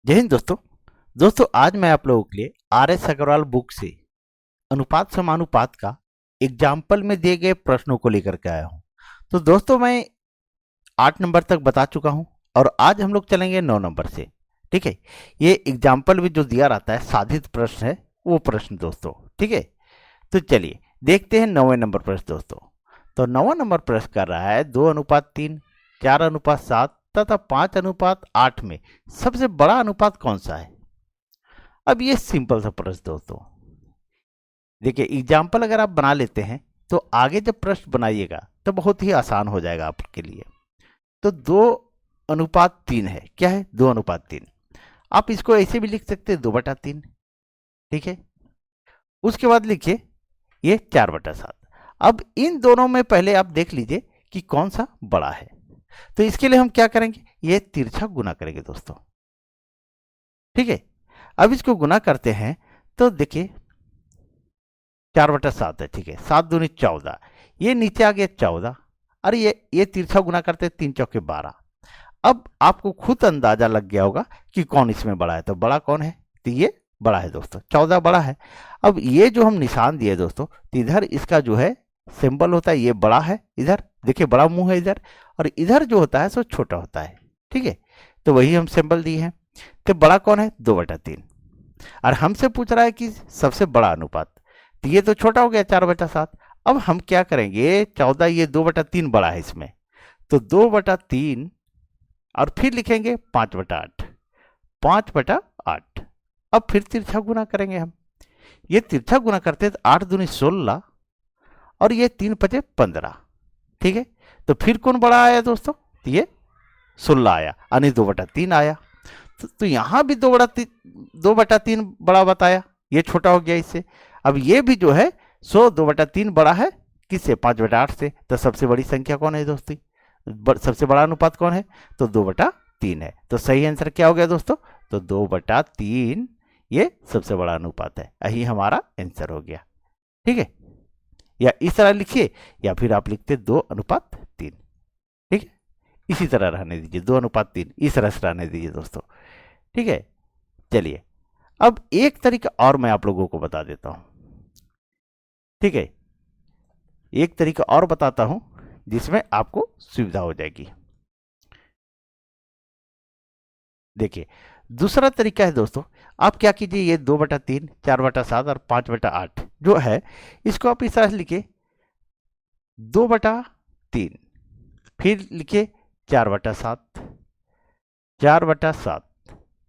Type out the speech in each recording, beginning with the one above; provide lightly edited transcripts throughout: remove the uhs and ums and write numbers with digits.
जय हिंद दोस्तों। आज मैं आप लोगों के लिए आर एस अग्रवाल बुक से अनुपात समानुपात का एग्जाम्पल में दिए गए प्रश्नों को लेकर के आया हूं। तो दोस्तों मैं 8 नंबर तक बता चुका हूं और आज हम लोग चलेंगे 9 नंबर से। ठीक है, ये एग्जाम्पल में जो दिया रहता है साधित प्रश्न है वो प्रश्न दोस्तों। ठीक है, तो चलिए देखते हैं 9वें नंबर प्रश्न दोस्तों। तो 9वां नंबर प्रश्न कर रहा है 2:3, 4:7 तथा 5:8 में सबसे बड़ा अनुपात कौन सा है। अब ये सिंपल सा प्रश्न दोस्तों, देखिए एग्जाम्पल अगर आप बना लेते हैं तो आगे जब प्रश्न बनाइएगा तो बहुत ही आसान हो जाएगा आपके लिए। तो 2:3 है, क्या है 2:3। आप इसको ऐसे भी लिख सकते हैं 2/3। ठीक है, उसके बाद लिखिए ये 4/7। अब इन दोनों में पहले आप देख लीजिए कि कौन सा बड़ा है। तो इसके लिए हम क्या करेंगे, ये तिरछा गुना करेंगे दोस्तों। ठीक है, अब इसको गुना करते हैं तो देखिए 4/7 है। ठीक है, 7 दूनी 14, ये नीचे आ गया 14 और ये तिरछा गुना करते हैं 3 चौके 12। अब आपको खुद अंदाजा लग गया होगा कि कौन इसमें बड़ा है। तो बड़ा कौन है, तो ये बड़ा है दोस्तों, 14 बड़ा है। अब ये जो हम निशान दिए दोस्तों, तो इधर इसका जो है सिंबल होता है, ये बड़ा है, इधर देखिए बड़ा मुंह है इधर, और इधर जो होता है सो छोटा होता है। ठीक है, तो वही हम सिंबल दिए हैं। तो बड़ा कौन है 2/3, और हमसे पूछ रहा है कि सबसे बड़ा अनुपात, तो ये तो छोटा हो गया 4/7। अब हम क्या करेंगे, 14 ये 2/3 बड़ा है इसमें, तो 2/3 और फिर लिखेंगे 5/8, 5/8। अब फिर तिरछा गुना करेंगे हम, ये तिरछा गुना करते हैं तो 8 दूनी 16 और ये 3×5 = 15। ठीक है, तो फिर कौन बड़ा आया दोस्तों, तो ये 16 आया, यानी 2/3 आया। तो यहां भी 2/3 बड़ा बताया, ये छोटा हो गया इससे। अब ये भी जो है सो 2/3 बड़ा है किससे, 5/8 से। तो सबसे बड़ी संख्या कौन है दोस्तों, सबसे बड़ा अनुपात कौन है, तो 2/3 है। तो सही आंसर क्या हो गया दोस्तों, तो 2/3 ये सबसे बड़ा अनुपात है। यही हमारा आंसर हो गया। ठीक है, या इस तरह लिखिए या फिर आप लिखते 2:3। ठीक है, इसी तरह रहने दीजिए, 2:3 इस तरह से रहने दीजिए दोस्तों। ठीक है, चलिए अब एक तरीका और मैं आप लोगों को बता देता हूं। ठीक है, एक तरीका और बताता हूं जिसमें आपको सुविधा हो जाएगी। देखिए दूसरा तरीका है दोस्तों, आप क्या कीजिए, ये 2/3, 4/7 और 5/8 जो है, इसको आप इस तरह से लिखिए 2/3, फिर लिखिए 4/7, 4/7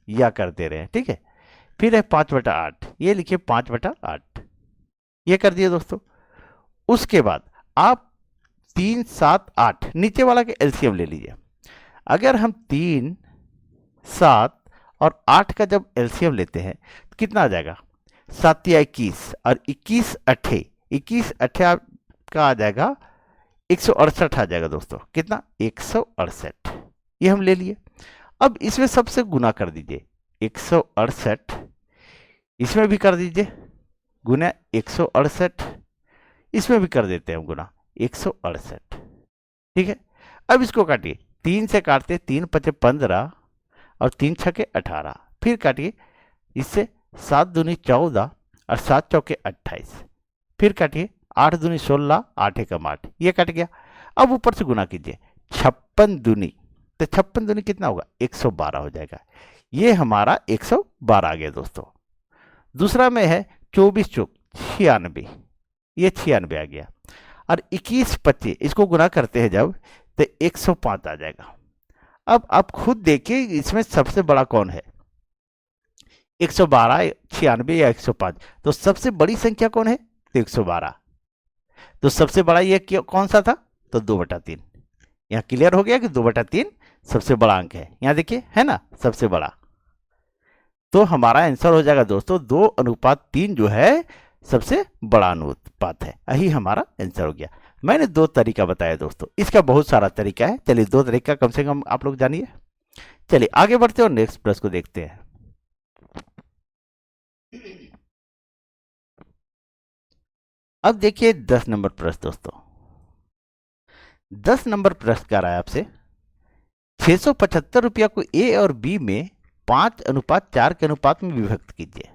या कर दे रहे हैं। ठीक है, फिर है 5/8, ये लिखिए 5/8, ये कर दिए दोस्तों। उसके बाद आप 3, 7, 8 नीचे वाला के एलसीएम ले लीजिए। अगर हम 3, 7 और 8 का जब एलसीएम लेते हैं तो कितना आ जाएगा, 7 या 21 और 21 अट्ठे, 21 अट्ठे आपका आ जाएगा 168 आ जाएगा दोस्तों। कितना, 168, ये हम ले लिए। अब इसमें सबसे गुना कर दीजिए, 168 इसमें भी कर दीजिए गुना 168, इसमें भी कर देते हैं हम गुना 168। ठीक है, अब इसको काटिए, 3 से काटते 3×5 = 15 और 3×6 = 18, फिर काटिए इससे 7 दूनी 14 और 7 चौके 28, फिर काटिए 8 दूनी 16, 8 एकम 8, ये कट गया। अब ऊपर से गुना कीजिए 56 दूनी, तो 56 दूनी कितना होगा, 112 हो जाएगा। ये हमारा 112 आ गया दोस्तों। दूसरा में है 24 चौक 96, ये 96 आ गया। और 21 25 इसको गुना करते हैं जब, तो 105 आ जाएगा। अब आप खुद देखिए इसमें सबसे बड़ा कौन है, 112, 96 या 105। तो सबसे बड़ी संख्या कौन है, तो 112। तो सबसे बड़ा ये कौन सा था, तो 2/3। यहाँ क्लियर हो गया कि 2/3 सबसे बड़ा अंक है। यहाँ देखिए है ना सबसे बड़ा। तो हमारा आंसर हो जाएगा दोस्तों 2:3 जो है सबसे बड़ा अनुपात है। यही हमारा आंसर हो गया। मैंने 2 तरीका बताया दोस्तों, इसका बहुत सारा तरीका है। चलिए 2 तरीका कम से कम आप लोग जानिए। चलिए आगे बढ़ते हैं और नेक्स्ट प्रश्न को देखते हैं। अब देखिए 10 नंबर प्रश्न दोस्तों। 10 नंबर प्रश्न कर रहा है आपसे, 675 रुपया को ए और बी में 5:4 के अनुपात में विभक्त कीजिए।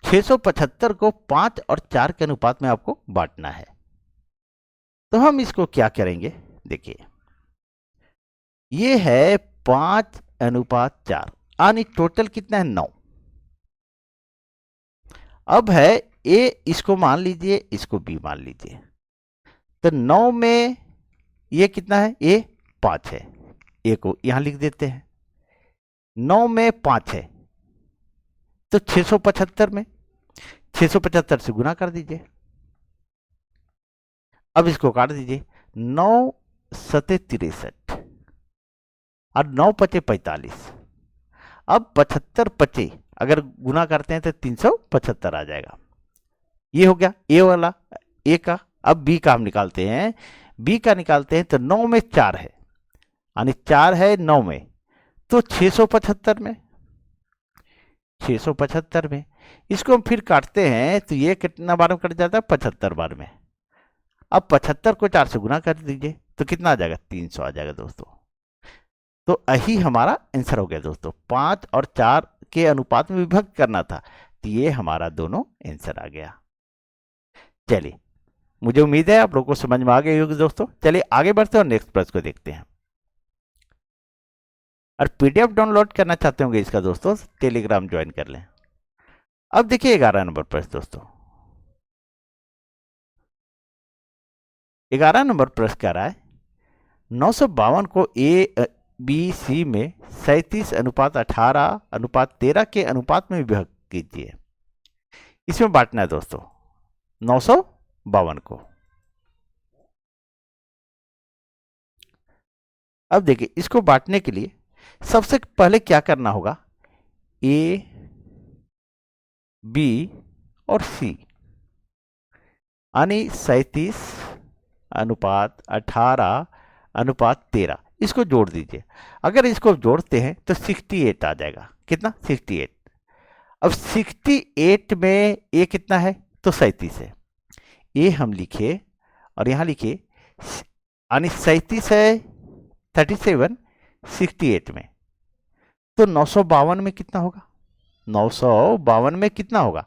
675 को 5 और 4 के अनुपात में आपको बांटना है। तो हम इसको क्या करेंगे, देखिए ये है 5:4 यानी टोटल कितना है 9। अब है ए, इसको मान लीजिए, इसको बी मान लीजिए। तो 9 में ये कितना है, ए 5 है, ए को यहां लिख देते हैं। 9 में 5 है तो 675 में 675 से गुना कर दीजिए। अब इसको काट दीजिए। 9 सते 63 और 9 पचे 45। अब 75 पचे अगर गुना करते हैं तो 375 आ जाएगा। ये हो गया ए वाला, ए का। अब बी का हम निकालते हैं। बी का निकालते हैं तो 9 में 4 है यानी 4 है 9 में, तो 675 में 675 में इसको हम फिर काटते हैं तो ये कितना बार में कट जाता है, 75 बार में। अब 75 को 4 से गुना कर दीजिए तो कितना आ जाएगा, 300 आ जाएगा दोस्तों। तो यही हमारा आंसर हो गया दोस्तों। 5 और 4 के अनुपात में विभक्त करना था, तो ये हमारा दोनों आंसर आ गया। चलिए, मुझे उम्मीद है आप लोगों को समझ में आ गई होगी दोस्तों। चलिए आगे बढ़ते हैं और नेक्स्ट प्रश्न को देखते हैं। और पीडीएफ डाउनलोड करना चाहते होंगे इसका दोस्तों, टेलीग्राम ज्वाइन कर लें। अब देखिए 11 नंबर प्रश्न दोस्तों। 11 नंबर प्रश्न कह रहा है 952 को ए बी सी में 37:18:13 के अनुपात में विभक्त कीजिए। इसमें बांटना है दोस्तों 952 को। अब देखिए इसको बांटने के लिए सबसे पहले क्या करना होगा, ए बी और सी यानी 37:18:13 इसको जोड़ दीजिए। अगर इसको जोड़ते हैं तो 68 आ जाएगा। कितना, 68। अब 68 में ए कितना है, तो 37 है। ए हम लिखे और यहां लिखे यानी 37 है 37 68 में, तो 952 में कितना होगा, 952 में कितना होगा।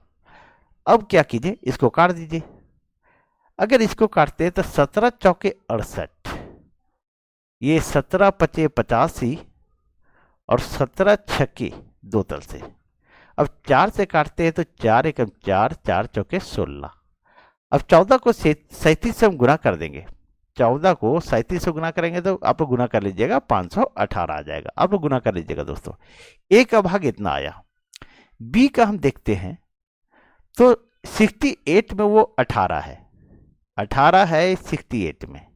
अब क्या कीजिए, इसको काट दीजिए। अगर इसको काटते हैं तो 17 चौके 68, ये 17 पचे 85 और 17 छक्के 2 तल से। अब 4 से काटते हैं तो 4 एकम 4, 4 चौके 16। अब 14 को 37 से हम गुना कर देंगे। 14 को 37 से गुना करेंगे तो आप लोग गुना कर लीजिएगा, 518 आ जाएगा। आप लोग गुना कर लीजिएगा दोस्तों। ए का भाग इतना आया। बी का हम देखते हैं तो 68 में वो 18 है, 18 है 68 में,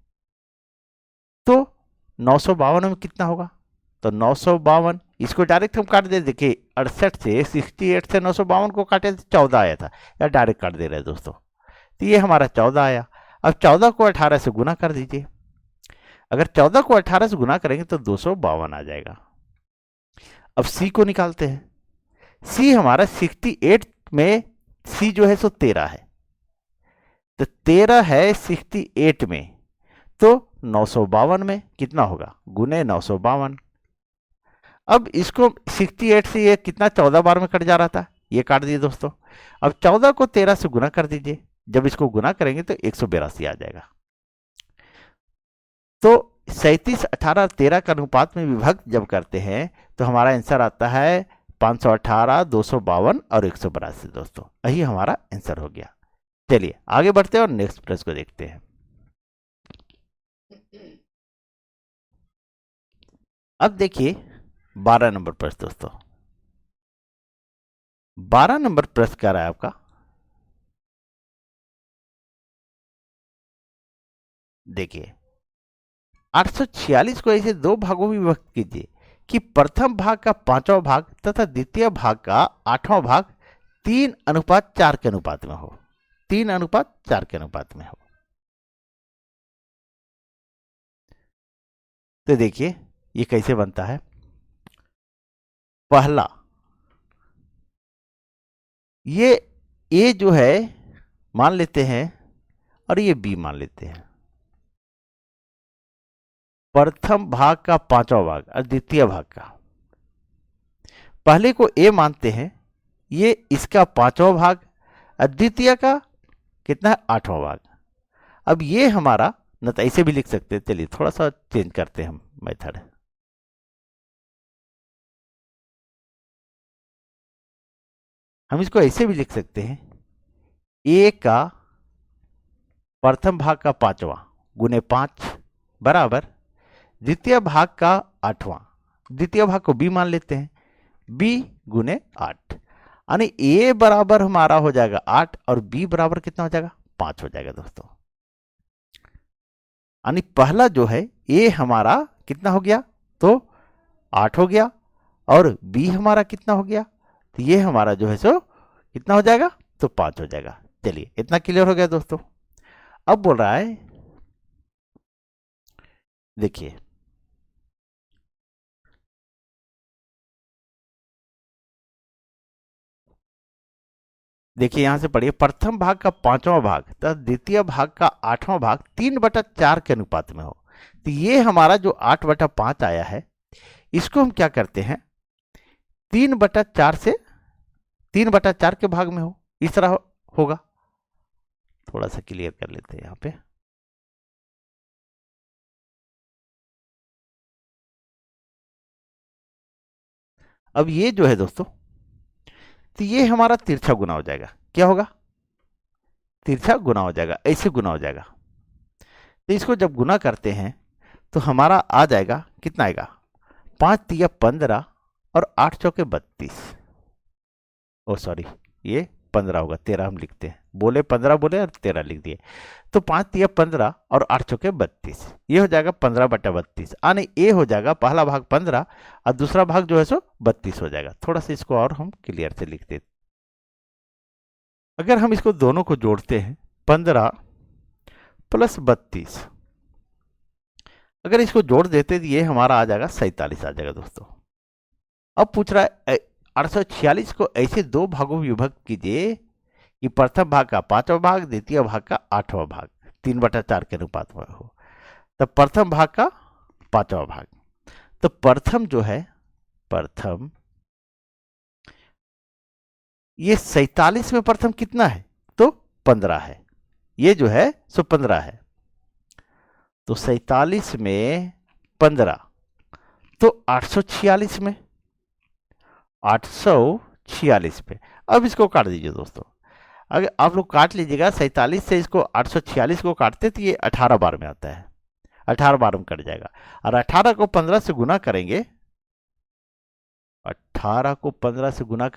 तो 952 में कितना होगा, तो 952 इसको डायरेक्ट हम काट दे। देखिए 68 से 68 से 952 को काटे तो 14 आया था, या डायरेक्ट काट दे रहे हैं दोस्तों। तो ये हमारा 14 आया। अब 14 को 18 से गुना कर दीजिए। अगर 14 को 18 से गुना करेंगे तो 252 आ जाएगा। अब सी को निकालते हैं। सी हमारा 68 में सी जो है सो 13 है, तो 13 है 68 में, तो 952 में कितना होगा, गुने 952। अब इसको 68 से ये कितना 14 बार में कट जा रहा था, ये काट दिए दोस्तों। अब 14 को 13 से गुना कर दीजिए। जब इसको गुना करेंगे तो 182 आ जाएगा। तो 37 18 13 का अनुपात में विभक्त जब करते हैं तो हमारा आंसर आता है 518, 252 और 182 दोस्तों। यही हमारा आंसर हो गया। चलिए आगे बढ़ते हैं और नेक्स्ट प्रश्न को देखते हैं। अब देखिए 12 नंबर प्रश्न दोस्तों। 12 नंबर प्रश्न क्या रहा है आपका, देखिए 846 को ऐसे दो भागों में विभक्त कीजिए कि प्रथम भाग का 5वां भाग तथा द्वितीय भाग का 8वां भाग 3:4 के अनुपात में हो। 3:4 के अनुपात में हो। तो देखिए ये कैसे बनता है। पहला, ये ए जो है मान लेते हैं और ये बी मान लेते हैं। प्रथम भाग का 5वां भाग और द्वितीय भाग का, पहले को ए मानते हैं, ये इसका 5वां भाग, और द्वितीय का कितना है, 8वां भाग। अब ये हमारा न तो ऐसे भी लिख सकते हैं, चलिए थोड़ा सा चेंज करते हैं हम मेथड। हम इसको ऐसे भी लिख सकते हैं, ए का प्रथम भाग का 5वां गुने 5 बराबर द्वितीय भाग का 8वां, द्वितीय भाग को बी मान लेते हैं, बी गुने 8, यानी ए बराबर हमारा हो जाएगा 8 और बी बराबर कितना हो जाएगा, 5 हो जाएगा दोस्तों। यानी पहला जो है ए हमारा कितना हो गया, तो 8 हो गया, और बी हमारा कितना हो गया, तो ये हमारा जो है सो कितना हो जाएगा, तो 5 हो जाएगा। चलिए इतना क्लियर हो गया दोस्तों। अब बोल रहा है, देखिए देखिए यहां से पढ़िए, प्रथम भाग का 5वां भाग तथा द्वितीय भाग का 8वां भाग 3/4 के अनुपात में हो। तो ये हमारा जो 8/5 आया है, इसको हम क्या करते हैं, 3/4 से 3/4 के भाग में हो, इस तरह होगा। थोड़ा सा क्लियर कर लेते हैं यहां पे। अब ये जो है दोस्तों, तो ये हमारा तिरछा गुना हो जाएगा। क्या होगा, तिरछा गुना हो जाएगा, ऐसे गुना हो जाएगा। तो इसको जब गुना करते हैं तो हमारा आ जाएगा, कितना आएगा, 5 तिया 15 और 8 चौके 32। ओ सॉरी, ये 15 होगा, 13 हम लिखते हैं, बोले 15 बोले और 13 लिख दिए। तो 5 तिया 15 और 8 चौके 32, ये हो जाएगा 15/32। आने ए हो जाएगा पहला भाग 15 और दूसरा भाग जो है सो 32 हो जाएगा। थोड़ा सा इसको और हम क्लियर से लिख देते, अगर हम इसको दोनों को जोड़ते हैं, 15 + 32, अगर इसको जोड़ देते तो ये हमारा आ जाएगा 47 आ जाएगा दोस्तों। अब पूछ रहा है 846 को ऐसे दो भागों में विभक्त कीजिए कि प्रथम भाग का 5वां भाग, द्वितीय भाग का 8वां भाग 3/4 के अनुपात में हो। तब प्रथम भाग का 5वां भाग, तो प्रथम जो है, प्रथम ये 47 में प्रथम कितना है, तो 15 है, ये जो है सो 15 है। तो 47 में 15, तो 846 में, 846 पे। अब इसको काट दीजिए दोस्तों, अगर आप लोग काट लीजिएगा 47 से इसको 846 को काटते तो ये 18 बार में आता है, 18 बार में कट जाएगा। और 18 को 15 से गुना करेंगे, 18 को 15 से गुना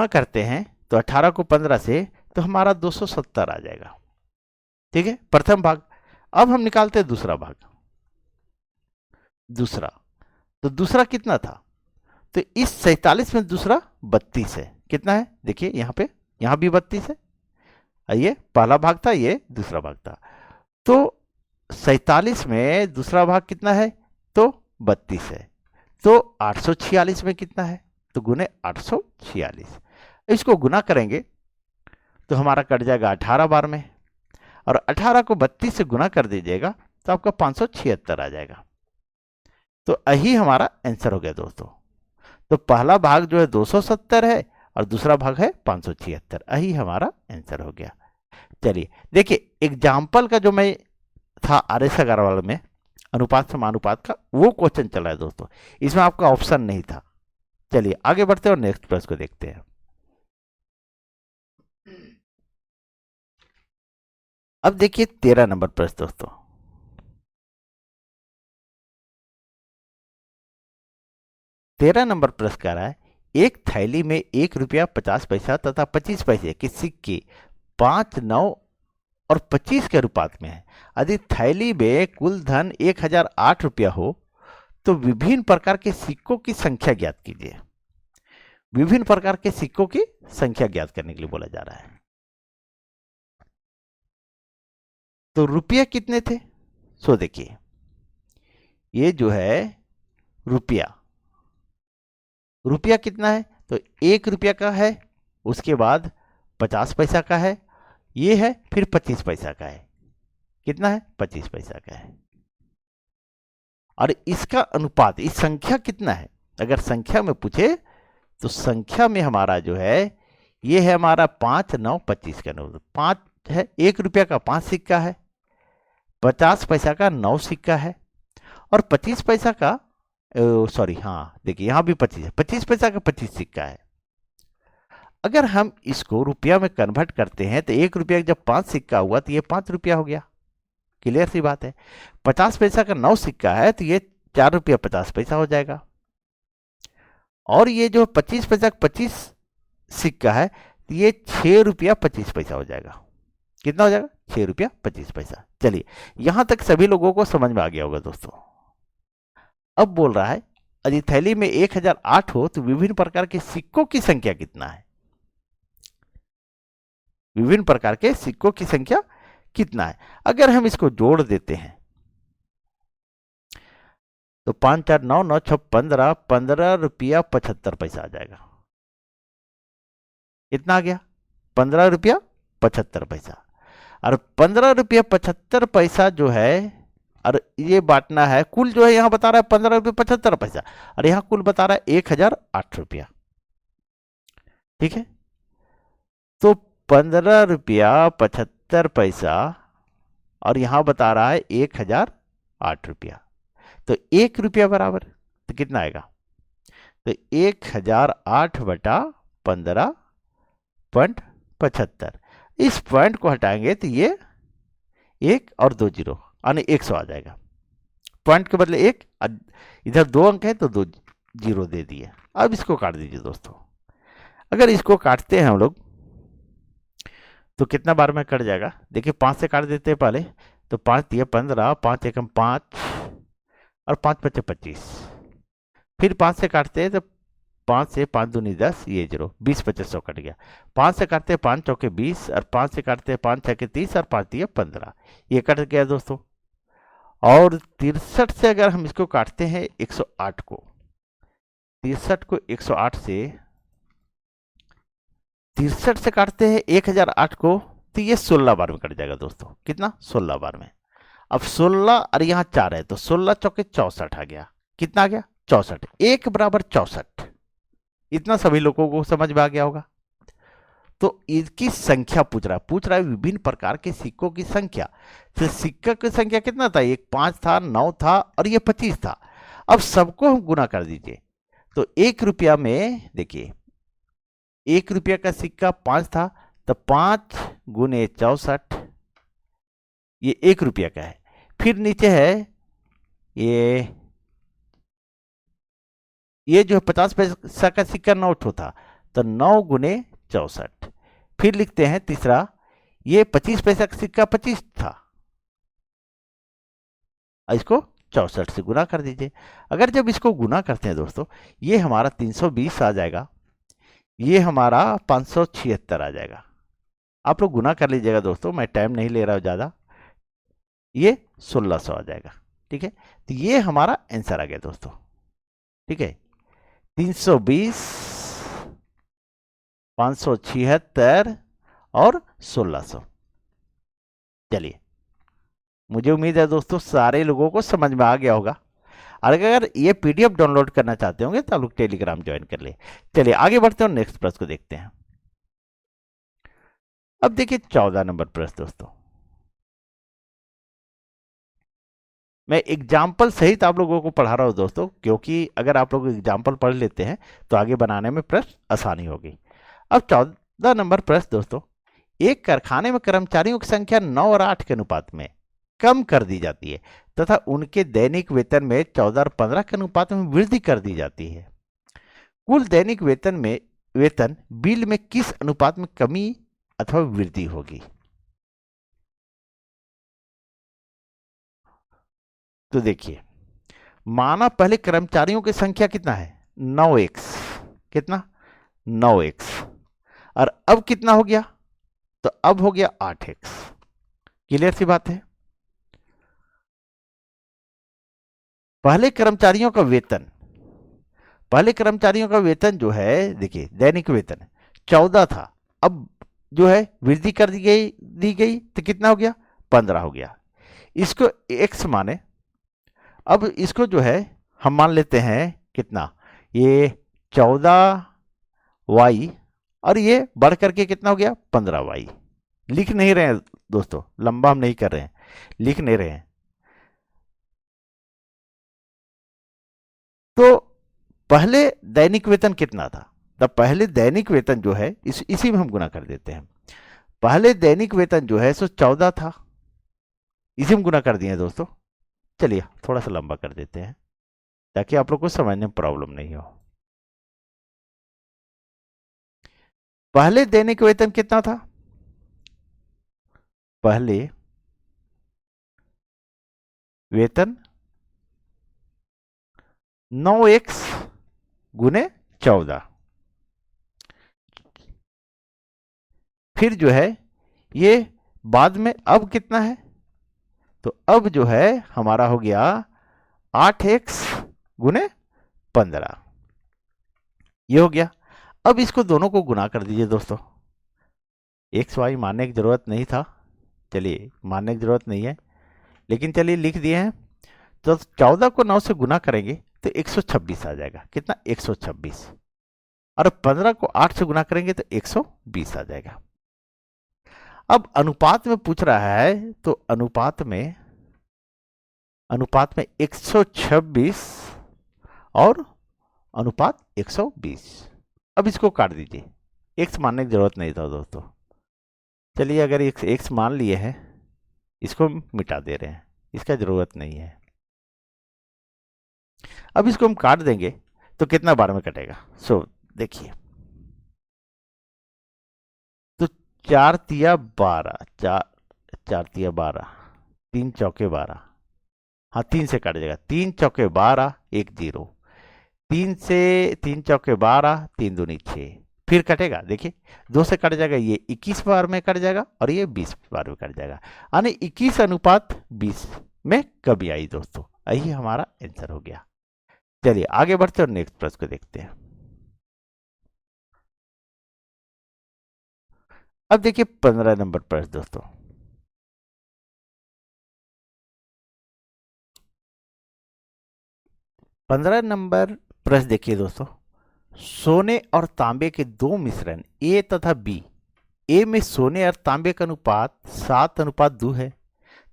करते हैं तो 18 को 15 से तो हमारा 270 आ जाएगा। ठीक है, प्रथम भाग। अब हम निकालते हैं दूसरा भाग, दूसरा, तो दूसरा कितना था, तो इस 47 में दूसरा 32 है, कितना है देखिए यहां पे, यहां भी 32 है, ये पहला भाग था, ये दूसरा भाग था। तो 47 में दूसरा भाग कितना है, तो 32 है। तो 846 में कितना है, तो गुने 846, इसको गुना करेंगे तो हमारा कट जाएगा 18 बार में, और 18 को 32 से गुना कर दीजिएगा तो आपका 576 आ जाएगा। तो यही हमारा आंसर हो गया दोस्तों। तो पहला भाग जो है 270 है और दूसरा भाग है 576, यही हमारा आंसर हो गया। चलिए देखिए, एग्जाम्पल का जो मैं था RS अग्रवाल में अनुपात समानुपात का, वो क्वेश्चन चल रहा है दोस्तों, इसमें आपका ऑप्शन नहीं था। चलिए आगे बढ़ते हैं और नेक्स्ट प्रश्न को देखते हैं। अब देखिए 13 नंबर प्रश्न दोस्तों। 13 नंबर प्रश्न कह रहा है, एक थैली में 1 रुपया 50 पैसा तथा 25 पैसे के सिक्के 5, 9 और 25 के अनुपात में है। यदि थैली में कुल धन 1008 रुपया हो तो विभिन्न प्रकार के सिक्कों की संख्या ज्ञात कीजिए। विभिन्न प्रकार के सिक्कों की संख्या ज्ञात करने के लिए बोला जा रहा है। तो रुपया कितने थे, सो देखिए ये जो है रुपया, रुपया कितना है, तो 1 रुपया का है, उसके बाद 50 पैसा का है, ये है, फिर 25 पैसा का है, कितना है, 25 पैसा का है। और इसका अनुपात, इस संख्या कितना है, अगर संख्या में पूछे तो संख्या में हमारा जो है ये है हमारा 5 9 25 का नोट। 5 है, 1 रुपया का 5 सिक्का है, 50 पैसा का 9 सिक्का है और 25 पैसा का सॉरी हाँ देखिए यहाँ भी 25 है, 25 पैसा का 25 सिक्का है। अगर हम इसको रुपया में कन्वर्ट करते हैं तो 1 रुपया जब 5 सिक्का हुआ तो ये 5 रुपया हो गया। क्लियर सी बात है। 50 पैसा का 9 सिक्का है तो ये 4 रुपया 50 पैसा हो जाएगा। और ये जो 25 पैसा का 25 सिक्का है तो ये 6 रुपया 25 पैसा हो जाएगा। कितना हो जाएगा? 6 रुपया 25 पैसा। चलिए यहां तक सभी लोगों को समझ में आ गया होगा दोस्तों। अब बोल रहा है यदि थैली में 1008 हो तो विभिन्न प्रकार के सिक्कों की संख्या कितना है? विभिन्न प्रकार के सिक्कों की संख्या कितना है? अगर हम इसको जोड़ देते हैं तो 5 4 9 9 6 15, 15 रुपया 75 पैसा आ जाएगा। इतना आ गया 15 रुपया 75 पैसा। और 15 रुपया 75 पैसा जो है और ये बांटना है, कुल जो है यहां बता रहा है 15 रुपया 75 पैसा और यहां कुल बता रहा है 1008 रुपया। ठीक है, तो 15 रुपया 75 पैसा और यहां बता रहा है 1008 रुपया, तो 1 रुपया बराबर तो कितना आएगा? तो 1008 बटा 15.75। इस पॉइंट को हटाएंगे तो ये 1 और 2 जीरो यानी 100 आ जाएगा। पॉइंट के बदले 1, इधर 2 अंक है तो 2 जीरो दे दिए। अब इसको काट दीजिए दोस्तों। अगर इसको काटते हैं हम लोग तो कितना बार में कट जाएगा? देखिए 5 से काट देते हैं पहले, तो 5 दिए 15, 5 एकम 5 और 5 पचे 25। फिर 5 से काटते हैं तो 5 से 5 दूनी 10, ये जीरो 20 25 100 कट गया। 5 से काटते हैं 5 चौके 20 और 5 से काटते हैं 5 छके 30 और 5 दिए 15, ये कट गया दोस्तों। और 63 से अगर हम इसको काटते हैं 108 को, 63 को 108 से 63 से काटते हैं 1008 को तो ये 16 बार में कट जाएगा दोस्तों। कितना? 16 बार में। अब 16 और यहाँ 4 है तो 16 चौके 64 आ गया। कितना आ गया? 64। 1 बराबर 64। इतना सभी लोगों को समझ में आ गया होगा। तो इसकी संख्या पूछ रहा है विभिन्न प्रकार के सिक्कों की संख्या। तो सिक्का की संख्या कितना था? एक 5 था, 9 था और ये 25 था। अब सबको हम गुना कर दीजिए तो 1 रुपया में देखिए 1 रुपया का सिक्का 5 था तो 5 गुने 64 ये 1 रुपया का है। फिर नीचे है ये जो 50 पैसा का सिक्का 9 ठो था तो 9 गुने 64। फिर लिखते हैं तीसरा, ये 25 पैसा का सिक्का 25 था, इसको 64 से गुना कर दीजिए। अगर जब इसको गुना करते हैं दोस्तों ये हमारा 320 आ जाएगा, ये हमारा 576 आ जाएगा। आप लोग गुना कर लीजिएगा दोस्तों, मैं टाइम नहीं ले रहा हूं ज्यादा। ये 1600 आ जाएगा। ठीक है, तो ये हमारा आंसर आ गया दोस्तों। ठीक है, 320, 576 और 1600। चलिए, मुझे उम्मीद है दोस्तों सारे लोगों को समझ में आ गया होगा। और अगर ये पीडीएफ डाउनलोड करना चाहते होंगे तो आप लोग टेलीग्राम ज्वाइन कर ले। चलिए आगे बढ़ते हैं और नेक्स्ट प्रश्न को देखते हैं। अब देखिए 14 नंबर प्रश्न दोस्तों, मैं एग्जाम्पल सहित आप लोगों को पढ़ा रहा हूं दोस्तों, क्योंकि अगर आप लोग एग्जाम्पल पढ़ लेते हैं तो आगे बनाने में प्रश्न आसानी होगी। अब 14 नंबर प्रश्न दोस्तों, एक कारखाने में कर्मचारियों की संख्या 9 और 8 के अनुपात में कम कर दी जाती है तथा उनके दैनिक वेतन में 14 और 15 के अनुपात में वृद्धि कर दी जाती है। कुल दैनिक वेतन बिल में किस अनुपात में कमी अथवा वृद्धि होगी? तो देखिए, माना पहले कर्मचारियों की संख्या कितना है? 9x। कितना? 9x। और अब कितना हो गया? तो अब हो गया 8x। क्लियर सी बात है। पहले कर्मचारियों का वेतन जो है देखिए दैनिक वेतन 14 था, अब जो है वृद्धि कर दी गई तो कितना हो गया? 15 हो गया। इसको x माने, अब इसको जो है हम मान लेते हैं कितना, ये 14y और ये बढ़ करके कितना हो गया 15y। लिख नहीं रहे हैं दोस्तों, लंबा हम नहीं कर रहे हैं, लिख नहीं रहे हैं। तो पहले दैनिक वेतन कितना था, तब पहले दैनिक वेतन जो है इसी में हम गुना कर देते हैं। पहले दैनिक वेतन जो है सो 14 था, इसे हम गुना कर दिए दोस्तों। चलिए थोड़ा सा लंबा कर देते हैं ताकि आप लोग को समझने में प्रॉब्लम नहीं हो। पहले दैनिक वेतन कितना था, पहले वेतन 9x गुने 14। फिर जो है ये बाद में अब कितना है, तो अब जो है हमारा हो गया 8x गुने 15, ये हो गया। अब इसको दोनों को गुना कर दीजिए दोस्तों। एक्स वाई मानने की जरूरत नहीं था, चलिए मानने की जरूरत नहीं है, लेकिन चलिए लिख दिए हैं। तो 14 को 9 से गुना करेंगे तो 126 आ जाएगा, कितना 126, और 15 को 8 से गुना करेंगे तो 120 आ जाएगा। अब अनुपात में पूछ रहा है, तो अनुपात में 126 और अनुपात 120। अब इसको काट दीजिए, x मानने की जरूरत नहीं था दोस्तों। चलिए अगर x मान लिए हैं, इसको मिटा दे रहे हैं, इसका जरूरत नहीं है। अब इसको हम काट देंगे तो कितना बार में कटेगा, सो देखिए, तो 4 तिया 12, 4 तिया 12, 3 चौके 12, हाँ 3 से कट जाएगा, 3 चौके 12, 1 0, 3 से 3 चौके 12, 3 दूनी 6, फिर कटेगा, देखिए 2 से कट जाएगा, ये 21 बार में कट जाएगा और ये 20 बार में कट जाएगा, यानी 21 अनुपात 20 में कमी आई दोस्तों। यही हमारा आंसर हो गया। चलिए आगे बढ़ते और नेक्स्ट प्रश्न को देखते हैं। अब देखिए 15 नंबर प्रश्न दोस्तों। पंद्रह नंबर प्रश्न देखिए दोस्तों, सोने और तांबे के दो मिश्रण ए तथा बी, ए में सोने और तांबे का अनुपात 7:2 है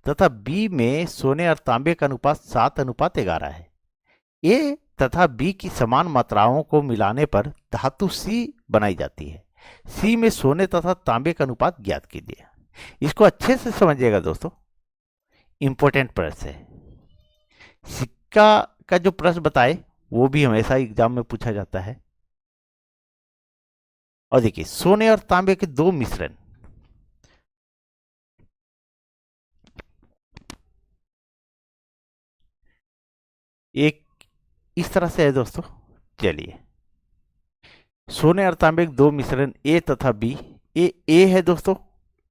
तथा बी में सोने और तांबे का अनुपात 7:11 है। ए तथा बी की समान मात्राओं को मिलाने पर धातु सी बनाई जाती है। सी में सोने तथा तांबे का अनुपात ज्ञात कीजिए। इसको अच्छे से समझिएगा दोस्तों, इंपॉर्टेंट प्रश्न है। सिक्का का जो प्रश्न बताए वो भी हमेशा एग्जाम में पूछा जाता है। और देखिए सोने और तांबे के दो मिश्रण, एक इस तरह से है दोस्तों। चलिए सोने और तांबे के दो मिश्रण ए तथा बी, ए है दोस्तों,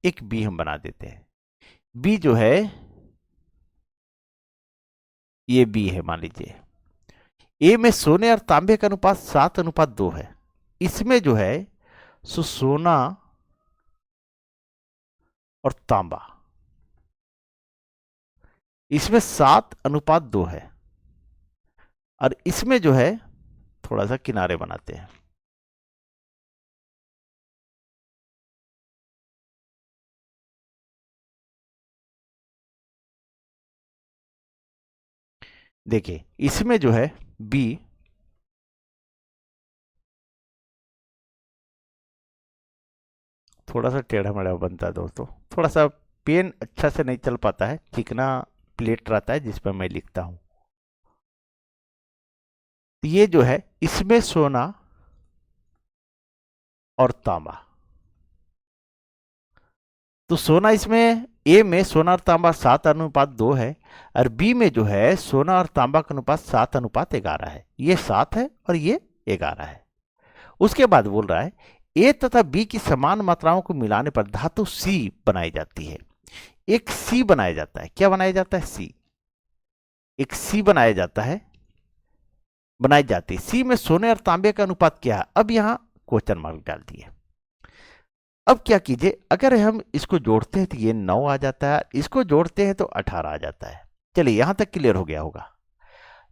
एक बी हम बना देते हैं। बी जो है ये बी है, मान लीजिए। ए में सोने और तांबे का अनुपात 7:2 है। इसमें जो है सो सोना और तांबा, इसमें 7:2 है, और इसमें जो है थोड़ा सा किनारे बनाते हैं। देखिए इसमें जो है बी थोड़ा सा टेढ़ा मेढ़ा बनता है दोस्तों, थोड़ा सा पेन अच्छा से नहीं चल पाता है, चिकना प्लेट रहता है जिस पर मैं लिखता हूं। ये जो है इसमें सोना और तांबा, तो सोना इसमें ए में सोना और तांबा 7:2 है, और बी में जो है सोना और तांबा का अनुपात 7:11 है। ये 7 है और ये 11 है। उसके बाद बोल रहा है ए तथा बी की समान मात्राओं को मिलाने पर धातु सी बनाई जाती है। एक सी बनाया जाता है, क्या बनाया जाता है, सी, एक सी बनाया जाता है, बनाई जाती है। सी में सोने और तांबे का अनुपात क्या है, अब यहां क्वेश्चन मार्क डाल दिए। अब क्या कीजिए, अगर हम इसको जोड़ते हैं तो ये 9 आ जाता है, इसको जोड़ते हैं तो 18 आ जाता है। चलिए यहां तक क्लियर हो गया होगा।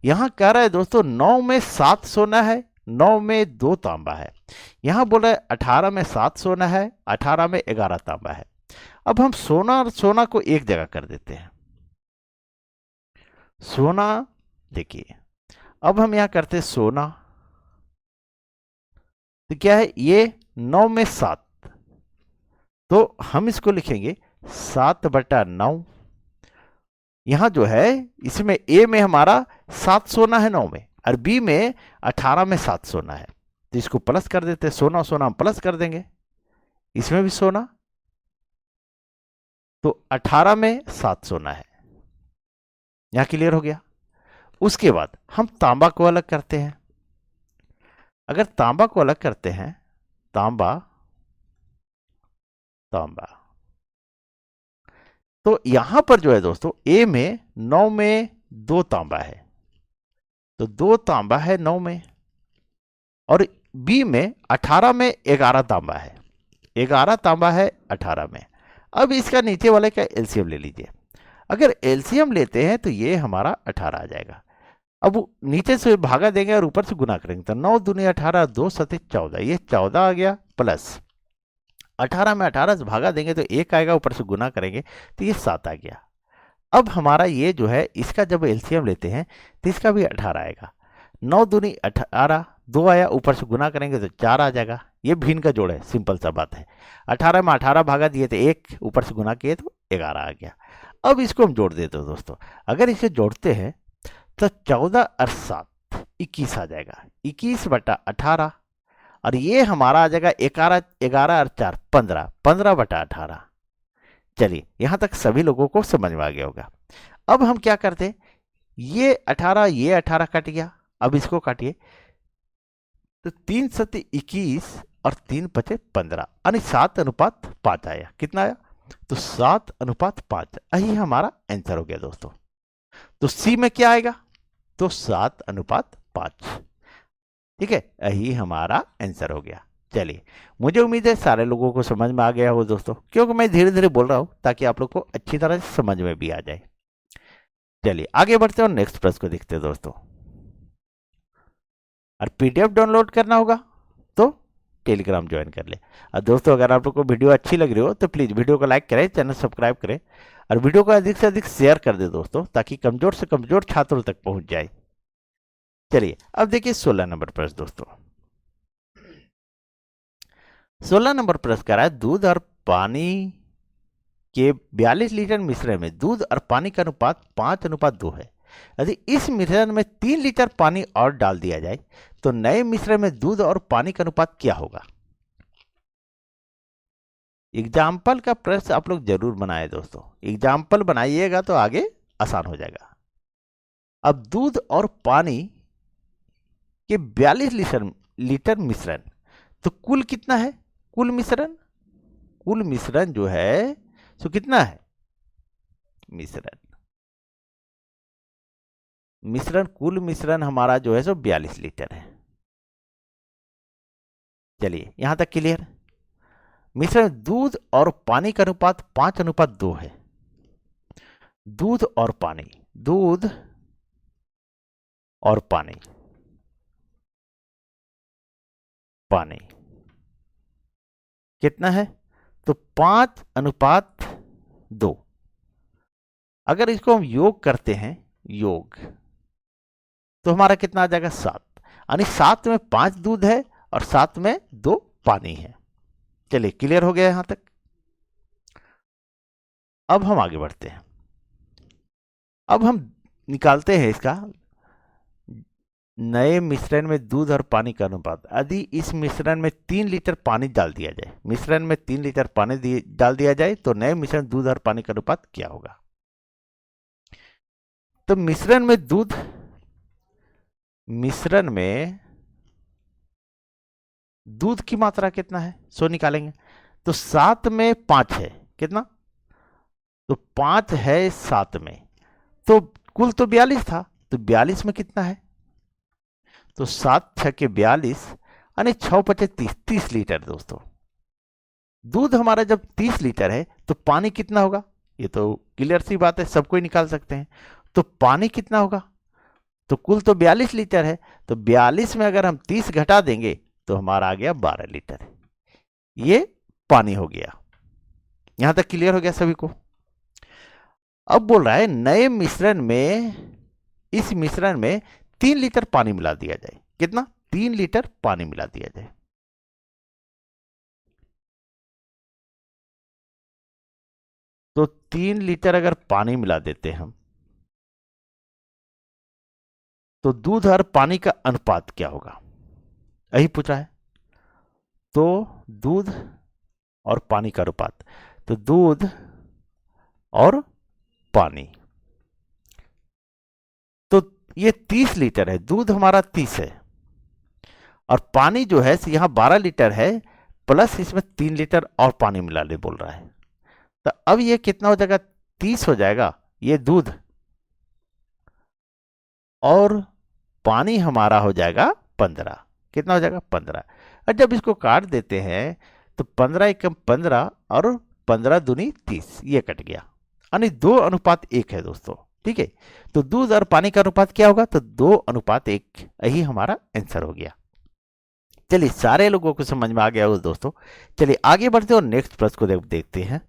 यहां कह रहा है दोस्तों 9 में 7 सोना है, 9 में 2 तांबा है। यहां बोला है 18 में 7 सोना है, 18 में 11 तांबा है। अब हम सोना और सोना को एक जगह कर देते हैं। सोना, देखिए अब हम यहां करते हैं सोना, तो क्या है ये 9 में 7, तो हम इसको लिखेंगे 7/9। यहां जो है इसमें ए में हमारा 7 सोना है 9 में, और बी में 18 में 7 सोना है, तो इसको प्लस कर देते हैं। सोना सोना हम प्लस कर देंगे, इसमें भी सोना, तो 18 में 7 सोना है। यहां क्लियर हो गया। उसके बाद हम तांबा को अलग करते हैं। अगर तांबा को अलग करते हैं, तांबा तांबा, तो यहां पर जो है दोस्तों ए में 9 में 2 तांबा है, तो 2 तांबा है 9 में, और बी में 18 में 11 तांबा है, 11 तांबा है 18 में। अब इसका नीचे वाले का एलसीएम ले लीजिए। अगर एलसीएम लेते हैं तो ये हमारा 18 आ जाएगा। अब नीचे से भागा देंगे और ऊपर से गुना करेंगे, तो 9 दूनी 18, 2 सते 14, ये 14 आ गया, प्लस 18 में 18 से भागा देंगे तो 1 आएगा, ऊपर से गुना करेंगे तो ये 7 आ गया। अब हमारा ये जो है इसका जब एलसीएम लेते हैं तो इसका भी 18 आएगा। 9 दूनी 18, 2 आया, ऊपर से गुना करेंगे तो 4 आ जाएगा। ये भिन्न का जोड़ है, सिंपल सा बात है। 18 में 18 भागा दिए तो 1, ऊपर से गुना किए तो 11 आ गया। अब इसको हम जोड़ देते हैं दोस्तों। अगर इसे जोड़ते हैं तो 14 और 7 21 आ जाएगा, 21/18, और ये हमारा आ जाएगा 11 और 4 15, 15/18। चलिए यहां तक सभी लोगों को समझ में आ गया होगा। अब हम क्या करते हैं, ये 18 कट गया, अब इसको काटिए, तो 3 सत्ते 21 और 3 पचे 15, यानी 7:5 आया। कितना आया, तो 7:5। यही हमारा आंसर हो गया दोस्तों। तो सी में क्या आएगा, तो 7:5। ठीक है, यही हमारा आंसर हो गया। चलिए, मुझे उम्मीद है सारे लोगों को समझ में आ गया हो दोस्तों, क्योंकि मैं धीरे धीरे बोल रहा हूं ताकि आप लोग को अच्छी तरह से समझ में भी आ जाए। चलिए आगे बढ़ते हैं और नेक्स्ट प्रश्न को देखते हैं दोस्तों। और पीडीएफ डाउनलोड करना होगा तो टेलीग्राम ज्वाइन कर ले। और दोस्तों अगर आप लोग को वीडियो अच्छी लग रही हो तो प्लीज़ वीडियो को लाइक करें, चैनल सब्सक्राइब करें, और वीडियो को अधिक से अधिक शेयर कर दे दोस्तों, ताकि कमजोर से कमजोर छात्रों तक पहुंच जाए। चलिए अब देखिए 16 नंबर प्रश्न दोस्तों। 16 नंबर प्रश्न कह रहा है, दूध और पानी के 42 लीटर मिश्रण में दूध और पानी का अनुपात 5:2 है। यदि इस मिश्रण में 3 लीटर पानी और डाल दिया जाए तो नए मिश्रण में दूध और पानी का अनुपात क्या होगा। एग्जाम्पल का प्रश्न आप लोग जरूर बनाए दोस्तों, एग्जाम्पल बनाइएगा तो आगे आसान हो जाएगा। अब दूध और पानी के 42 लीटर मिश्रण, तो कुल कितना है, कुल मिश्रण जो है सो कितना है, कुल मिश्रण हमारा जो है सो 42 लीटर है। चलिए यहां तक क्लियर। मिश्रण दूध और पानी का अनुपात 5:2 है। दूध और पानी कितना है, तो 5:2। अगर इसको हम योग करते हैं, तो हमारा कितना आ जाएगा 7, यानी 7 में 5 दूध है और 7 में 2 पानी है। चलिए क्लियर हो गया यहां तक। अब हम आगे बढ़ते हैं। अब हम निकालते हैं इसका नए मिश्रण में दूध और पानी का अनुपात। यदि इस मिश्रण में 3 लीटर पानी डाल दिया जाए, डाल दिया जाए तो नए मिश्रण दूध और पानी का अनुपात क्या होगा। तो मिश्रण में दूध की मात्रा कितना है सो निकालेंगे, तो 7 में 5 है, कितना, तो 5 है 7 में, तो कुल तो 42 था, तो 42 में कितना है, तो 7 6 के 42, यानी 6 5 30 लीटर दोस्तों। दूध हमारा जब 30 लीटर है तो पानी कितना होगा, ये तो क्लियर सी बात है, सब कोई निकाल सकते हैं। तो पानी कितना होगा, तो कुल तो 42 लीटर है, तो 42 में अगर हम 30 घटा देंगे तो हमारा आ गया 12 लीटर। ये पानी हो गया। यहां तक क्लियर हो गया सभी को? अब बोल रहा है नए मिश्रण में, इस मिश्रण में 3 लीटर पानी मिला दिया जाए। कितना? 3 लीटर पानी मिला दिया जाए। तो 3 लीटर अगर पानी मिला देते हम, तो दूध और पानी का अनुपात क्या होगा, यही पूछा है। तो दूध और पानी का अनुपात, तो दूध और पानी, तो ये 30 लीटर है, दूध हमारा 30 है और पानी जो है यहां 12 लीटर है, प्लस इसमें 3 लीटर और पानी मिलाने बोल रहा है। तो अब ये कितना हो जाएगा? 30 हो जाएगा ये दूध, और पानी हमारा हो जाएगा 15। कितना हो जाएगा? 15। और जब इसको काट देते हैं तो 15 एकम 15 और 15 दूनी 30, ये कट गया, यानी 2:1 है दोस्तों। ठीक है, तो दूध और पानी का अनुपात क्या होगा? तो 2:1, यही हमारा आंसर हो गया। चलिए, सारे लोगों को समझ में आ गया हो दोस्तों। चलिए आगे बढ़ते और नेक्स्ट प्रश्न को देखते हैं।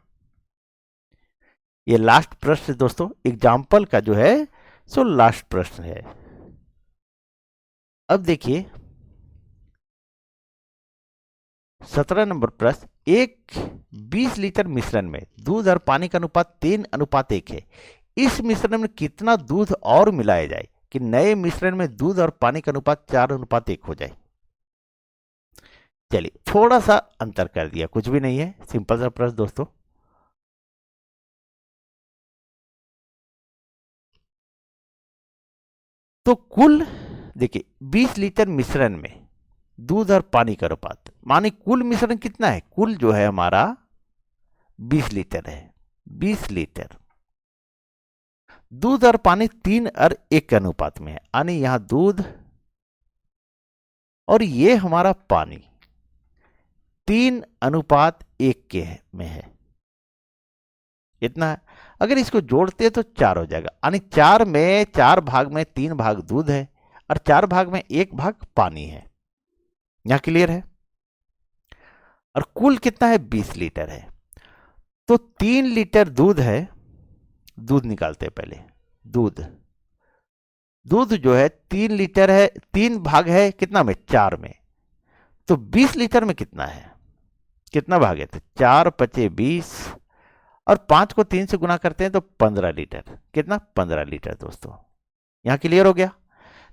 ये लास्ट प्रश्न दोस्तों, एग्जाम्पल का जो है सो लास्ट प्रश्न है। अब देखिए 17 नंबर प्रश्न, एक 20 लीटर मिश्रण में दूध और पानी का अनुपात 3:1 है। इस मिश्रण में कितना दूध और मिलाया जाए कि नए मिश्रण में दूध और पानी का अनुपात 4:1 हो जाए? चलिए थोड़ा सा अंतर कर दिया, कुछ भी नहीं है, सिंपल सा प्रश्न दोस्तों। तो कुल देखिए 20 लीटर मिश्रण में दूध और पानी का अनुपात, माने कुल मिश्रण कितना है? कुल जो है हमारा 20 लीटर है। 20 लीटर दूध और पानी 3:1 के अनुपात में है, यानी यहां दूध और ये हमारा पानी 3:1 के में है, इतना है। अगर इसको जोड़ते हैं तो 4 हो जाएगा, यानी 4 भाग में 3 भाग दूध है और 4 भाग में 1 भाग पानी है। यहां क्लियर है? और कुल कितना है? 20 लीटर है। तो 3 लीटर दूध है, दूध निकालते हैं पहले। दूध जो है 3 लीटर है, 3 भाग है कितना में? 4 में। तो 20 लीटर में कितना है? कितना भाग है? तो 4 पचे 20 और 5 को 3 से गुना करते हैं तो 15 लीटर। कितना? 15 लीटर दोस्तों। यहां क्लियर हो गया?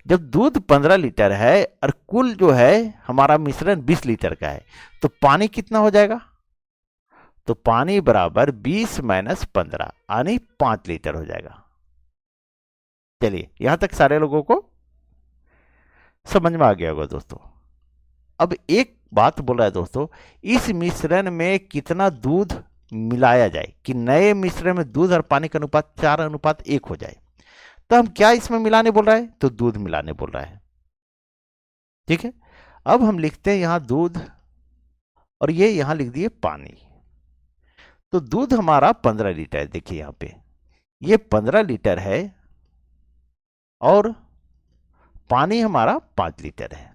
जब दूध 15 लीटर है और कुल जो है हमारा मिश्रण 20 लीटर का है, तो पानी कितना हो जाएगा? तो पानी बराबर 20 माइनस 15, यानी 5 लीटर हो जाएगा। चलिए यहां तक सारे लोगों को समझ में आ गया होगा दोस्तों। अब एक बात बोल रहा है दोस्तों, इस मिश्रण में कितना दूध मिलाया जाए कि नए मिश्रण में दूध और पानी का अनुपात 4:1 हो जाए। तो हम क्या इसमें मिलाने बोल रहा है? तो दूध मिलाने बोल रहा है। ठीक है, अब हम लिखते हैं यहां दूध और ये यहां लिख दिए पानी। तो दूध हमारा 15 लीटर है, देखिए यहां पे ये 15 लीटर है और पानी हमारा 5 लीटर है।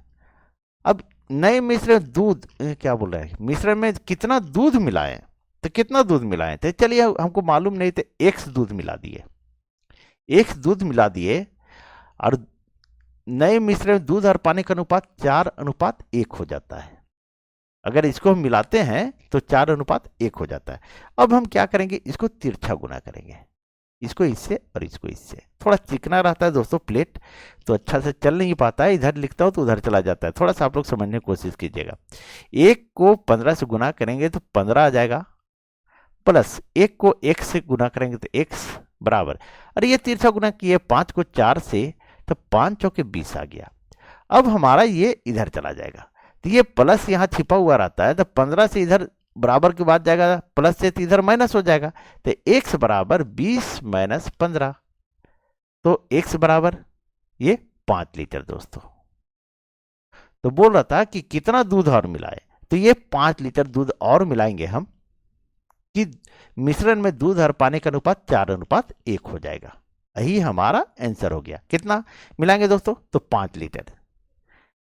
अब नए मिश्रण दूध क्या बोल रहा है, मिश्रण में कितना दूध मिलाएं? तो कितना दूध मिलाएं? तो चलिए हमको मालूम नहीं, तो एक्स दूध मिला दिए, एक्स दूध मिला दिए और नए मिश्रण में दूध और पानी का अनुपात 4:1 हो जाता है। अगर इसको हम मिलाते हैं तो 4:1 हो जाता है। अब हम क्या करेंगे? इसको तिरछा गुना करेंगे, इसको इससे और इसको इससे। थोड़ा चिकना रहता है दोस्तों प्लेट, तो अच्छा से चल नहीं पाता है, इधर लिखता हूं तो उधर चला जाता है। थोड़ा सा आप लोग समझने की कोशिश कीजिएगा। 1 को 15 से गुना करेंगे तो 15 आ जाएगा, प्लस 1 को x से गुना करेंगे तो x बराबर, अरे ये तिरछा गुना किए 5 को 4 से, तो 5 चौके 20 आ गया। अब हमारा ये इधर चला जाएगा, तो ये प्लस यहाँ छिपा हुआ रहता है, तो 15 से इधर बराबर के बाद जाएगा, प्लस से तो इधर माइनस हो जाएगा, तो x बराबर 20 माइनस 15, तो x बराबर ये 5 लीटर दोस्तों। तो बोल रहा था कि कितना दूध और मिलाए, तो ये 5 लीटर दूध और मिलाएंगे हम कि मिश्रण में दूध और पानी का अनुपात 4:1 हो जाएगा। यही हमारा आंसर हो गया। कितना मिलाएंगे दोस्तों? तो 5 लीटर।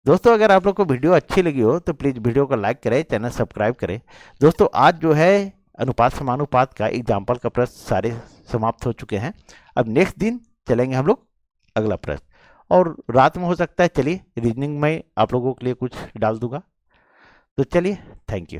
दोस्तों अगर आप लोग को वीडियो अच्छी लगी हो तो प्लीज़ वीडियो को लाइक करें, चैनल सब्सक्राइब करें। दोस्तों आज जो है अनुपात समानुपात का एग्जाम्पल का प्रश्न सारे समाप्त हो चुके हैं। अब नेक्स्ट दिन चलेंगे हम लोग अगला प्रश्न, और रात में हो सकता है चलिए रीजनिंग में आप लोगों के लिए कुछ डाल दूंगा। तो चलिए, थैंक यू।